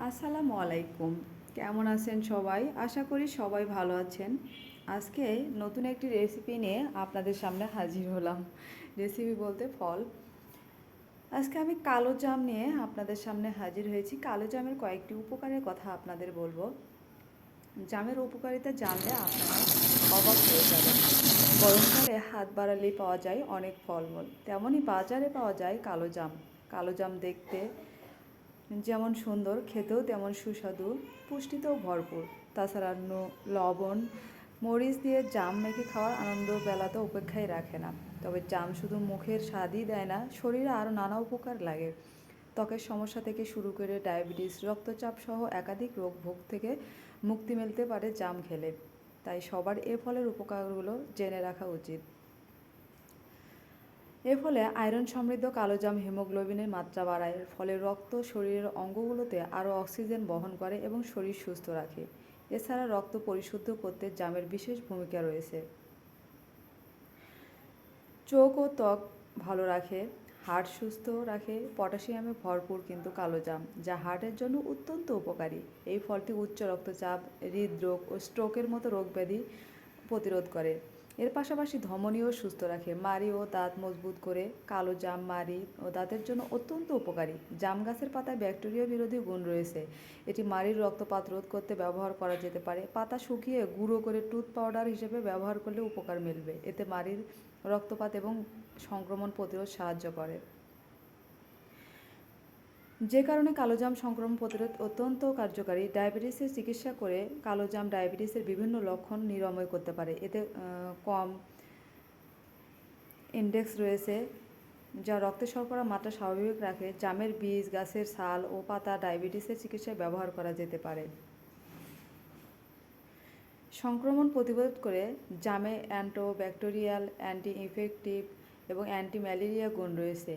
আসসালামু আলাইকুম। কেমন আছেন সবাই? আশা করি সবাই ভালো আছেন। আজকে নতুন একটি রেসিপি নিয়ে আপনাদের সামনে হাজির হলাম। রেসিপি বলতে ফল। আজকে আমি কালো জাম নিয়ে আপনাদের সামনে হাজির হয়েছি। কালো জামের কয়েকটি উপকারের কথা আপনাদের বলবো। জামের উপকারিতা জানলে আপনারা অবাক হয়ে যাবেন। গরমকালে হাত বাড়ালেই পাওয়া যায় অনেক ফলমূল, তেমনই বাজারে পাওয়া যায় কালো জাম। কালো জাম দেখতে যেমন সুন্দর, খেতেও তেমন সুস্বাদু, পুষ্টিতেও ভরপুর। তাছাড়া লবণ মরিচ দিয়ে জাম মেখে খাওয়ার আনন্দ বেলাতে উপেক্ষায় রাখে না। তবে জাম শুধু মুখের স্বাদই দেয় না, শরীরে আরও নানা উপকার লাগে। ত্বকের সমস্যা থেকে শুরু করে ডায়াবেটিস, রক্তচাপ সহ একাধিক রোগ ভোগ থেকে মুক্তি মিলতে পারে জাম খেলে। তাই সবার এ ফলের উপকারগুলো জেনে রাখা উচিত। এর ফলে আয়রন সমৃদ্ধ কালোজাম হিমোগ্লোবিনের মাত্রা বাড়ায়, ফলে রক্ত শরীরের অঙ্গগুলোতে আরও অক্সিজেন বহন করে এবং শরীর সুস্থ রাখে। এছাড়া রক্ত পরিশুদ্ধ করতে জামের বিশেষ ভূমিকা রয়েছে। চোখ ও ত্বক ভালো রাখে, হার্ট সুস্থ রাখে। পটাশিয়ামে ভরপুর কিন্তু কালোজাম, যা হার্টের জন্য অত্যন্ত উপকারী। এই ফলটি উচ্চ রক্তচাপ, হৃদরোগ ও স্ট্রোকের মতো রোগব্যাধি প্রতিরোধ করে। এর পাশাপাশি ধমনীও সুস্থ রাখে, মাড়ি ও দাঁত মজবুত করে। কালো জাম মাড়ি ও দাঁতের জন্য অত্যন্ত উপকারী। জাম গাছের পাতায় ব্যাকটেরিয়া বিরোধী গুণ রয়েছে। এটি মাড়ির রক্তপাত রোধ করতে ব্যবহার করা যেতে পারে। পাতা শুকিয়ে গুঁড়ো করে টুথ পাউডার হিসেবে ব্যবহার করলে উপকার মিলবে। এতে মাড়ির রক্তপাত এবং সংক্রমণ প্রতিরোধ সাহায্য করে, যে কারণে কালোজাম সংক্রমণ প্রতিরোধ অত্যন্ত কার্যকারী। ডায়াবেটিসের চিকিৎসা করে কালোজাম ডায়াবেটিসের বিভিন্ন লক্ষণ নিরাময় করতে পারে। এতে কম ইন্ডেক্স রয়েছে, যা রক্তে শর্করার মাত্রা স্বাভাবিক রাখে। জামের বীজ, গাছের ছাল ও পাতা ডায়াবেটিসের চিকিৎসায় ব্যবহার করা যেতে পারে। সংক্রমণ প্রতিরোধ করে। জামে অ্যান্টিব্যাকটেরিয়াল, অ্যান্টি ইনফেক্টিভ এবং অ্যান্টি ম্যালেরিয়া গুণ রয়েছে।